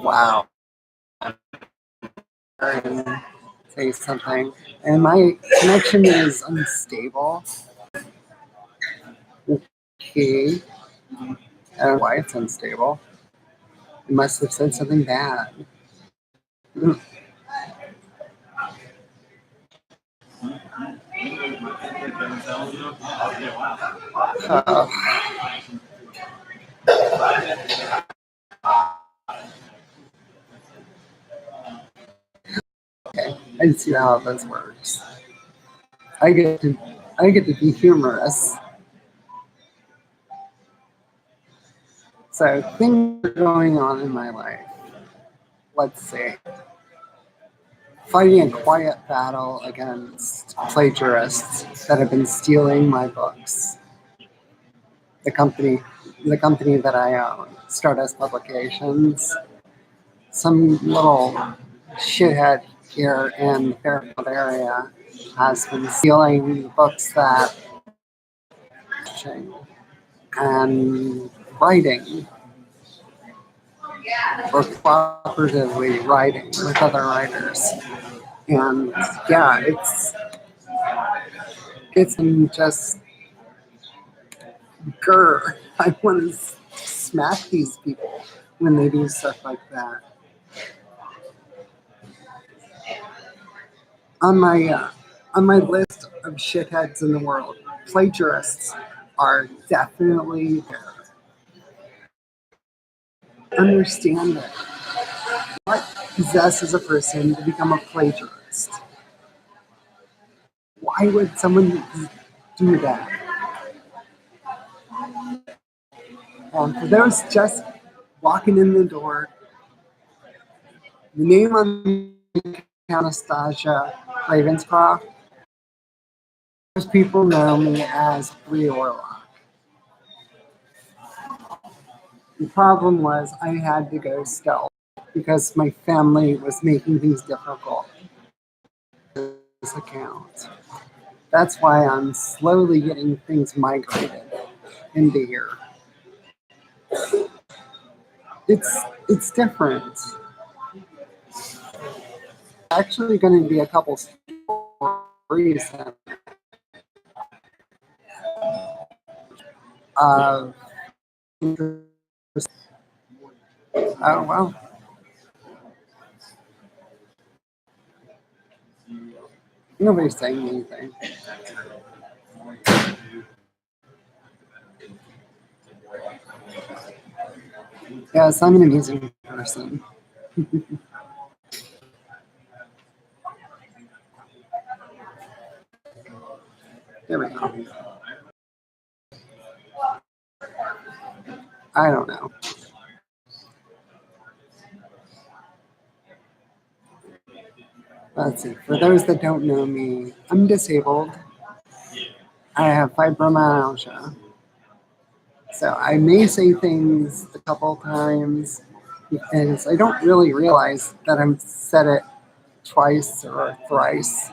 Wow. Say something. And my connection is unstable. Okay. I don't know why it's unstable. It must have said something bad. Uh, okay. I see how this works. I get to I get to be humorous. So things are going on in my life. Let's see. Fighting a quiet battle against plagiarists that have been stealing my books. The company the company that I own, Stardust Publications, some little shithead here in the Fairfield area has been stealing books that and writing or cooperatively writing with other writers. And yeah, it's just grr. I want to smack these people when they do stuff like that. On my on my list of shitheads in the world, plagiarists are definitely there. Understand it. What possesses a person to become a plagiarist? Why would someone do that? For those just walking in the door, the name on Anastasia Ravenscroft. Most people know me as Bree Orlock. The problem was I had to go stealth because my family was making things difficult. This account. That's why I'm slowly getting things migrated into here. It's different. Actually, going to be a couple stories of oh well. Nobody's saying anything. Yes, I'm an amusing person. There we go. I don't know. Let's see. For those that don't know me, I'm disabled. I have fibromyalgia. So I may say things a couple times because I don't really realize that I've said it twice or thrice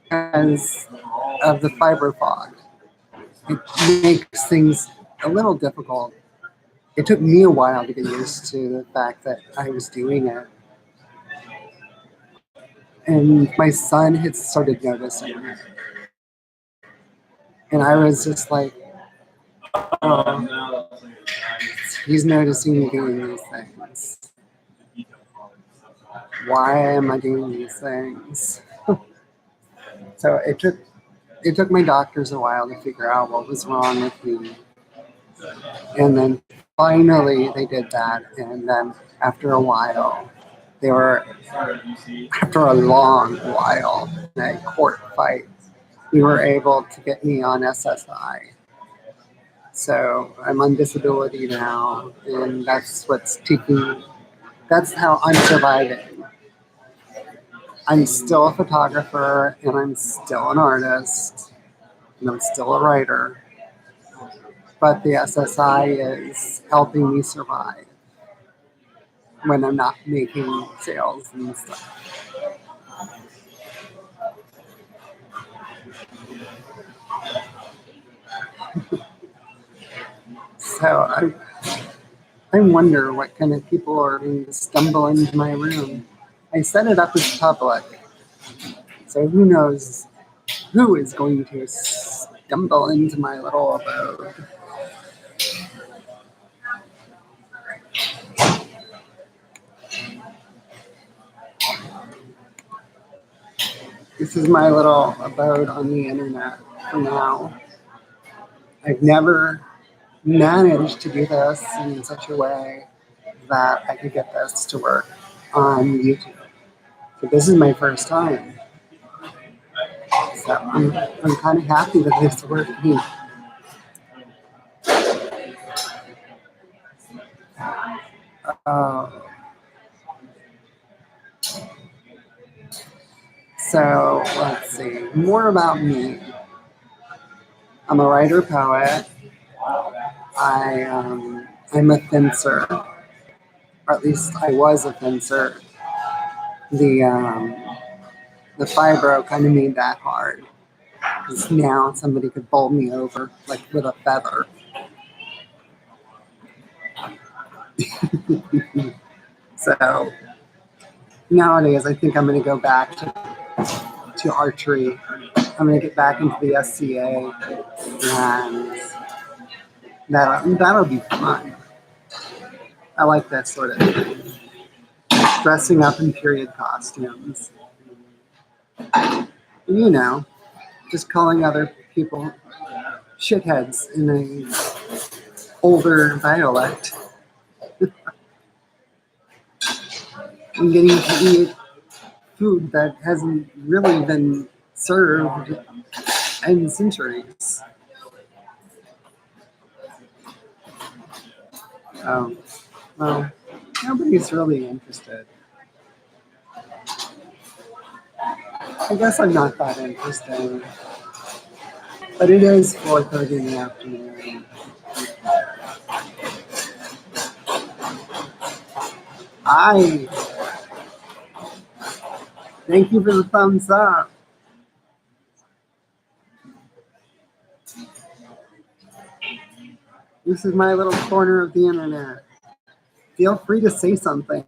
because of the fiber fog. It makes things a little difficult. It took me a while to get used to the fact that I was doing it. And my son had started noticing it. And I was just like, oh, he's noticing me doing these things. Why am I doing these things? So it took my doctors a while to figure out what was wrong with me. And then finally they did that. And then after a while, they were, after a long while, in a court fight, we were able to get me on SSI. So I'm on disability now, and that's how I'm surviving. I'm still a photographer, and I'm still an artist, and I'm still a writer, but the SSI is helping me survive when I'm not making sales and stuff. So I wonder what kind of people are going to stumble into my room. I set it up as public, so who knows who is going to stumble into my little abode. This is my little abode on the internet for now. I've never managed to do this in such a way that I could get this to work on YouTube. So this is my first time. So I'm kind of happy that this worked. Uh, so let's see. More about me. I'm a writer poet. I'm a fencer, or at least I was a fencer. The the fibro kind of made that hard because now somebody could bowl me over like with a feather. So nowadays, I think I'm going to go back to archery. I'm going to get back into the SCA, and that'll be fun. I like that sort of thing. Dressing up in period costumes. You know, just calling other people shitheads in a older dialect. And getting to eat food that hasn't really been served in centuries. Well, nobody's really interested. I guess I'm not that interesting. But it is 4:30 in the afternoon. Hi. Thank you for the thumbs up. This is my little corner of the internet. Feel free to say something.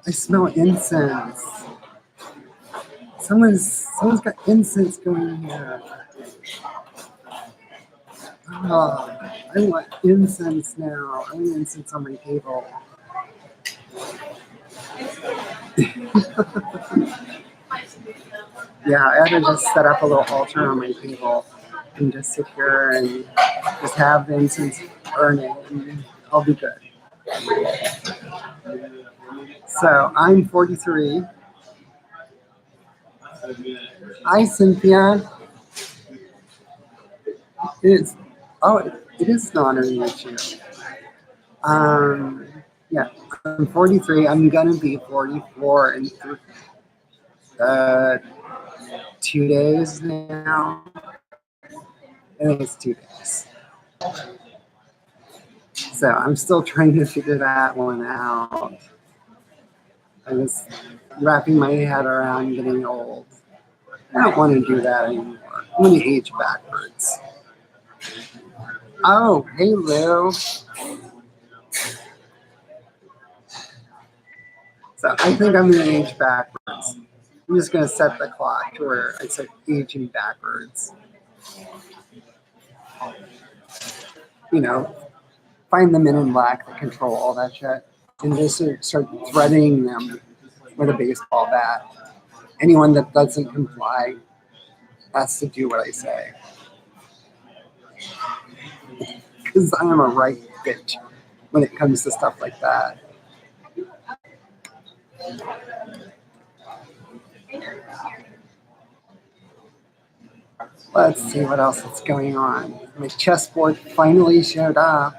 I smell incense. Someone's got incense going here. Oh, I want incense now. I want incense on my table. Yeah, I had to just set up a little altar on my table and just sit here and just have the incense burning, and I'll be good. So I'm 43. Hi, Cynthia. It is an honor to meet you. Um, yeah, I'm 43. I'm gonna be 44 in 2 days now. I think it's 2 days. So I'm still trying to figure that one out. I was wrapping my head around getting old. I don't want to do that anymore. I'm going to age backwards. Oh, hey, Lou. So I think I'm going to age backwards. I'm just going to set the clock to where it's like aging backwards. You know, find the men in black that control all that shit and just start threatening them with a baseball bat. Anyone that doesn't comply has to do what I say. Because I am a right bitch when it comes to stuff like that. Let's see what else is going on. My chessboard finally showed up.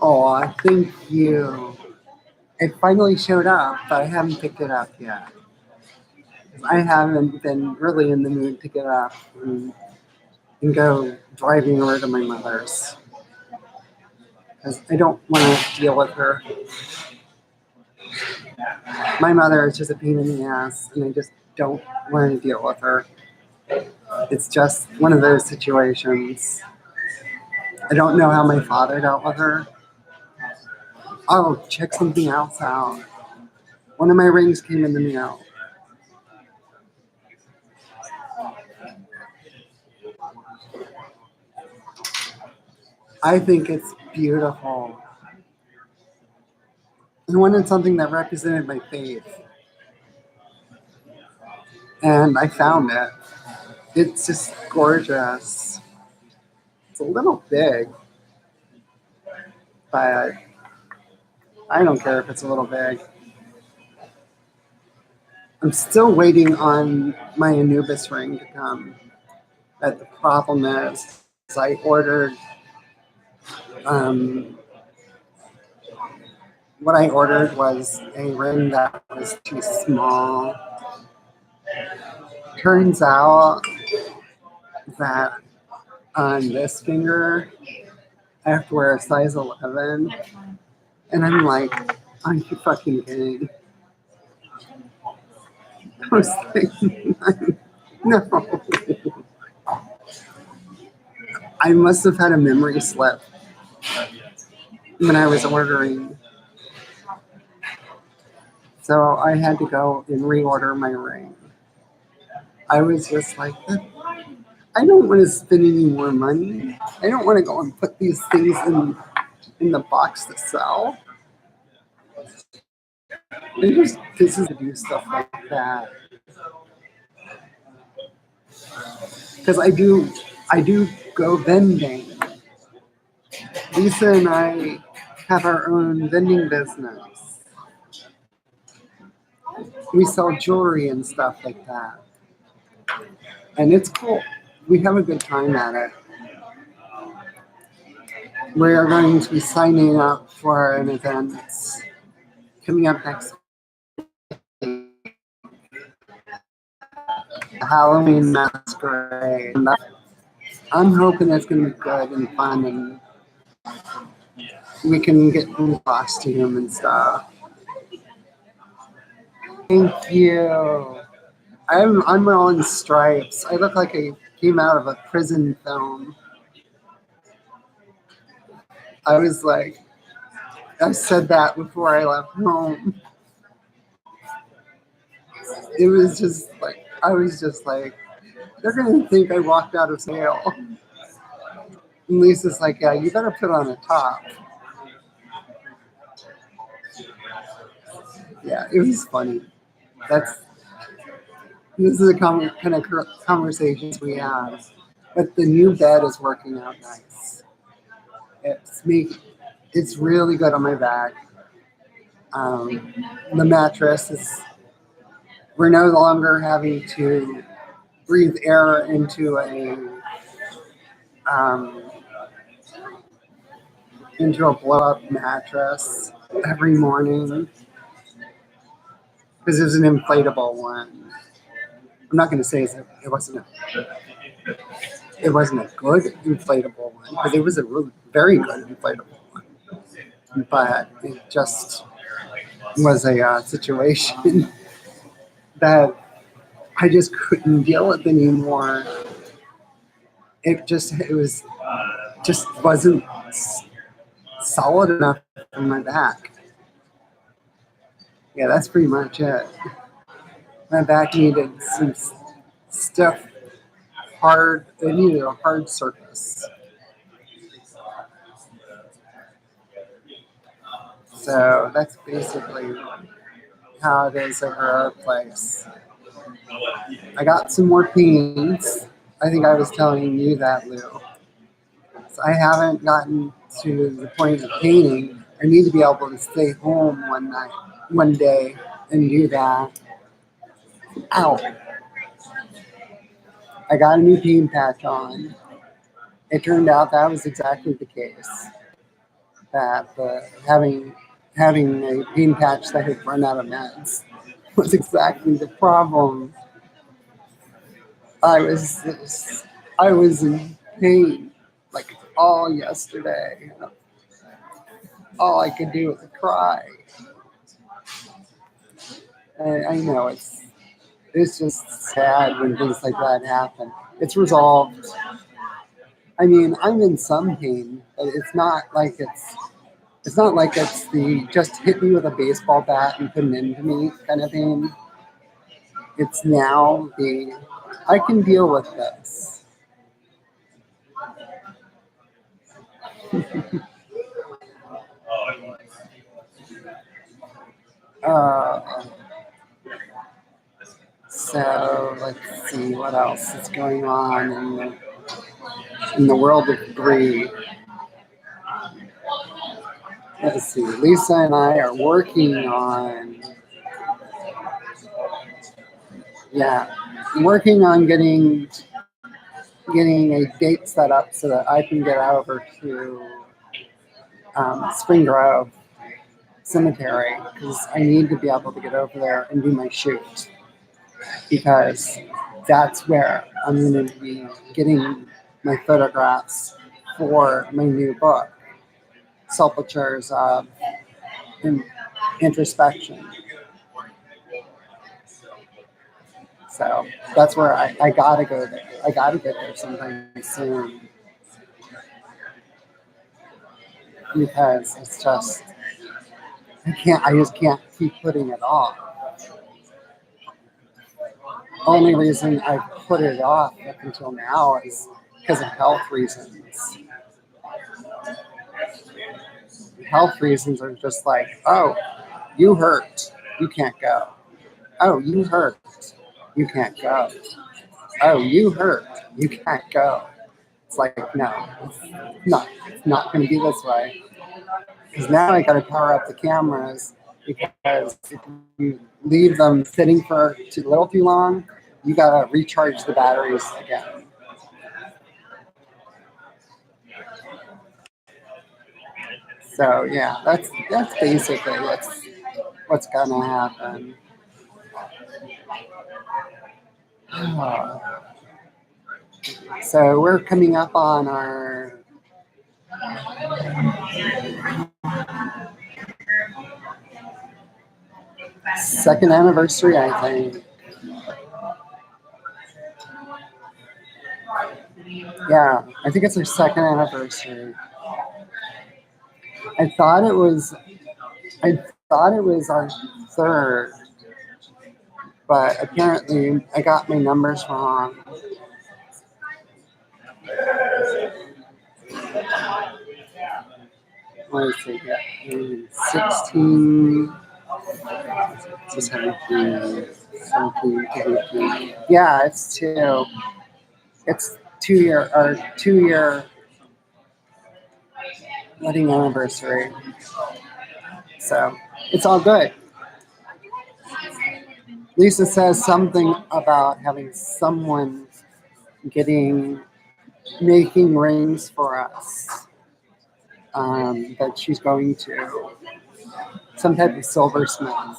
Oh, thank you. It finally showed up, but I haven't picked it up yet. I haven't been really in the mood to get up and go driving over to my mother's. Because I don't want to deal with her. My mother is just a pain in the ass, and I just don't want to deal with her. It's just one of those situations. I don't know how my father dealt with her. Oh, check something else out. One of my rings came in the mail. I think it's beautiful. I wanted something that represented my faith, and I found it. It's just gorgeous. It's a little big, but I don't care if it's a little big. I'm still waiting on my Anubis ring to come. But the problem is I ordered um, what I ordered was a ring that was too small. Turns out that on this finger, I have to wear a size 11. And I'm like, are you fucking kidding? I was thinking, no. I must have had a memory slip when I was ordering. So I had to go and reorder my ring. I was just like, I don't want to spend any more money. I don't want to go and put these things in the box to sell. It just pisses to do stuff like that. Because I do go vending. Lisa and I have our own vending business. We sell jewelry and stuff like that. And it's cool. We have a good time at it. We are going to be signing up for an event coming up next week, Halloween masquerade. I'm hoping it's going to be good and fun, and we can get in costume and stuff. Thank you. I'm all in stripes. I look like I came out of a prison film. I was like, I said that before I left home. It was just like, I was just like, they're going to think I walked out of jail. And Lisa's like, yeah, you better put on a top. Yeah, it was funny. This is the kind of conversations we have. But the new bed is working out nice. It's really good on my back. The mattress is. We're no longer having to breathe air um, into a blow up mattress every morning because it was an inflatable one. I'm not going to say it wasn't a good inflatable one because it was a really very good inflatable one, but it just was a situation that I just couldn't deal with anymore. It wasn't solid enough for my back. Yeah, that's pretty much it. My back needed some stuff hard. It needed a hard surface. So that's basically how it is over our place. I got some more paints. I think I was telling you that, Lou. So I haven't gotten to the point of painting. I need to be able to stay home one day, and do that. Ow. I got a new paint patch on. It turned out that was exactly the case. That having a pain patch that had run out of meds was exactly the problem. I was in pain like all yesterday. All I could do was cry. I know it's just sad when things like that happen. It's resolved. I mean, I'm in some pain, but it's not like it's the just hit me with a baseball bat and put an end to me kind of pain. It's now the I can deal with this. Uh, so let's see what else is going on in the world of Bree. Let's see. Lisa and I are working on yeah, working on getting a date set up so that I can get over to Spring Grove Cemetery because I need to be able to get over there and do my shoot because that's where I'm going to be getting my photographs for my new book, Sculptures of Introspection. So that's where I gotta go there. I gotta get there sometime soon because it's just I just can't keep putting it off. Only reason I put it off up until now is because of health reasons. Health reasons are just like, oh, you hurt, you can't go. Oh, you hurt, you can't go. Oh, you hurt, you can't go. It's like, no, it's not going to be this way. Because now I got to power up the cameras because if you leave them sitting for too little too long, you got to recharge the batteries again. So yeah, that's basically what's gonna happen. So we're coming up on our second anniversary, I think. Yeah, I think it's our second anniversary. I thought it was I thought it was our third, but apparently I got my numbers wrong. Let me see here. 16, 17, 17, 18. Yeah, it's two. It's 2 year wedding anniversary. So it's all good. Lisa says something about having someone making rings for us that she's going to some type of silversmith.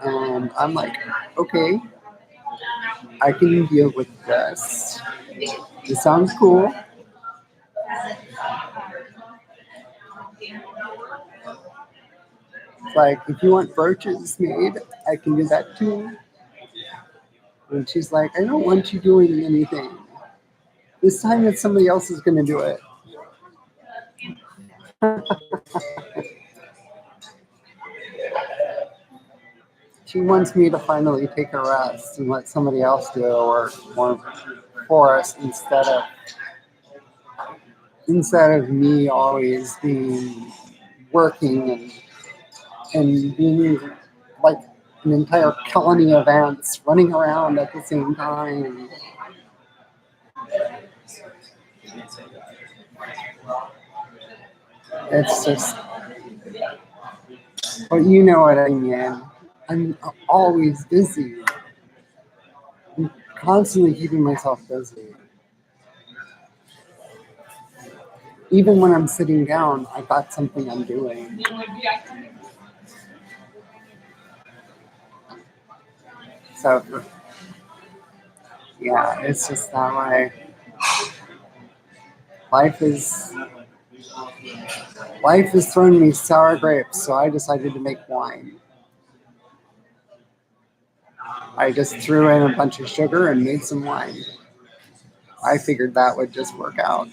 And I'm like, okay, I can deal with this. This sounds cool. It's like, if you want brooches made, I can do that too. And she's like, I don't want you doing anything. This time it's somebody else is going to do it. She wants me to finally take a rest and let somebody else do or for us instead of me always being working and being like an entire colony of ants running around at the same time. It's just, well, you know what I mean. I'm always busy. I'm constantly keeping myself busy. Even when I'm sitting down, I got something I'm doing. So, yeah, it's just that way. Life is life has thrown me sour grapes, so I decided to make wine. I just threw in a bunch of sugar and made some wine. I figured that would just work out.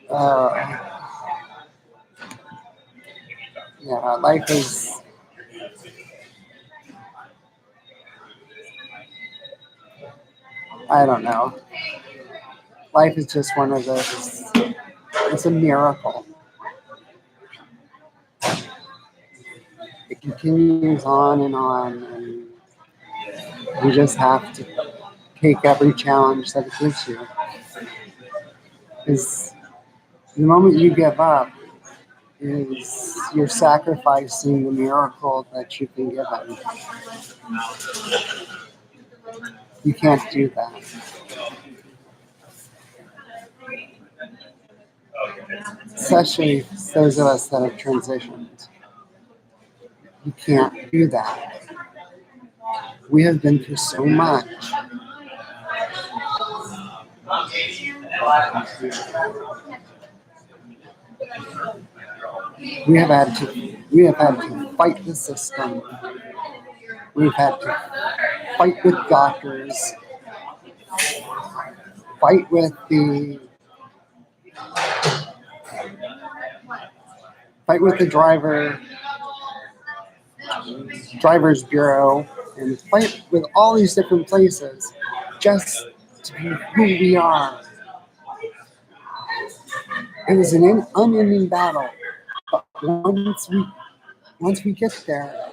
Uh, yeah, life is, I don't know. Life is just one of those, it's a miracle. It continues on, and you just have to take every challenge that it gives you. Because the moment you give up, is you're sacrificing the miracle that you've been given. You can't do that. Especially those of us that have transitioned. You can't do that. We have been through so much. We have had to fight the system. We've had to fight with doctors, fight with the driver's bureau, and fight with all these different places just to be who we are. It was an unending battle, but once we get there,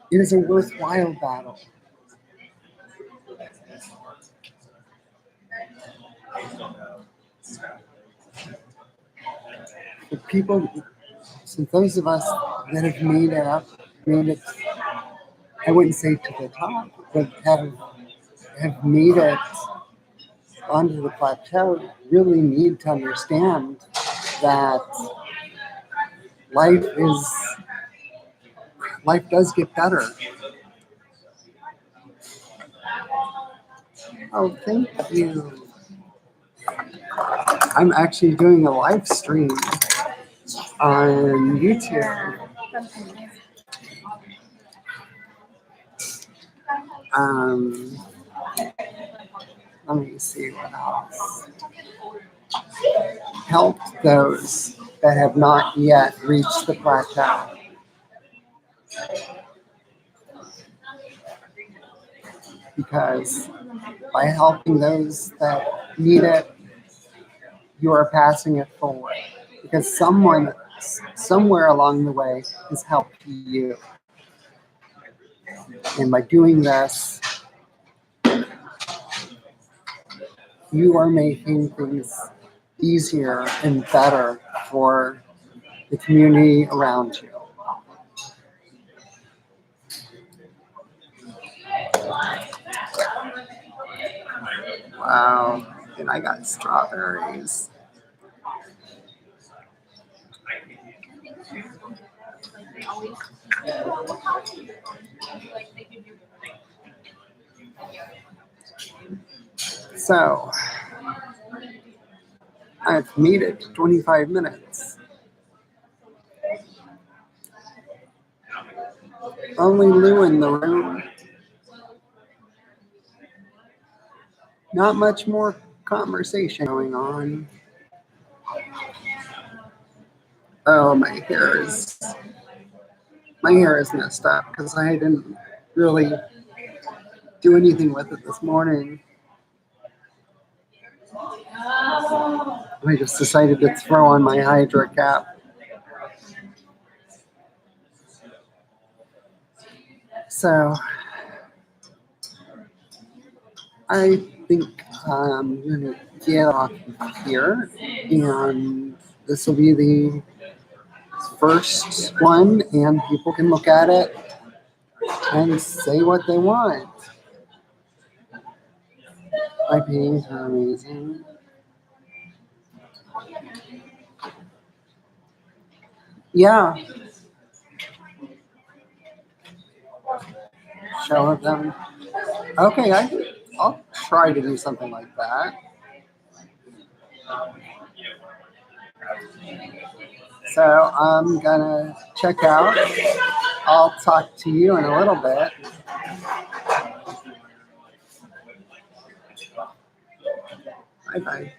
it is a worthwhile battle. The people, so those of us that have made it, I wouldn't say to the top, but have made it onto the plateau, really need to understand that life does get better. Oh, thank you. I'm actually doing a live stream on YouTube. Um, Let me see what else. Help those that have not yet reached the plateau. Because by helping those that need it, you are passing it forward. Because someone somewhere along the way has helped you. And by doing this, you are making things easier and better for the community around you. Wow, and I got strawberries. So, I've made it 25 minutes. Only Lou in the room. Not much more conversation going on. Oh, my hair is messed up because I didn't really do anything with it this morning. I just decided to throw on my Hydra cap. So I think I'm gonna get off here, and this will be the first one, and people can look at it and say what they want. My paintings are amazing. Yeah. Show them. Okay, I'll try to do something like that. So I'm gonna check out. I'll talk to you in a little bit. Bye bye.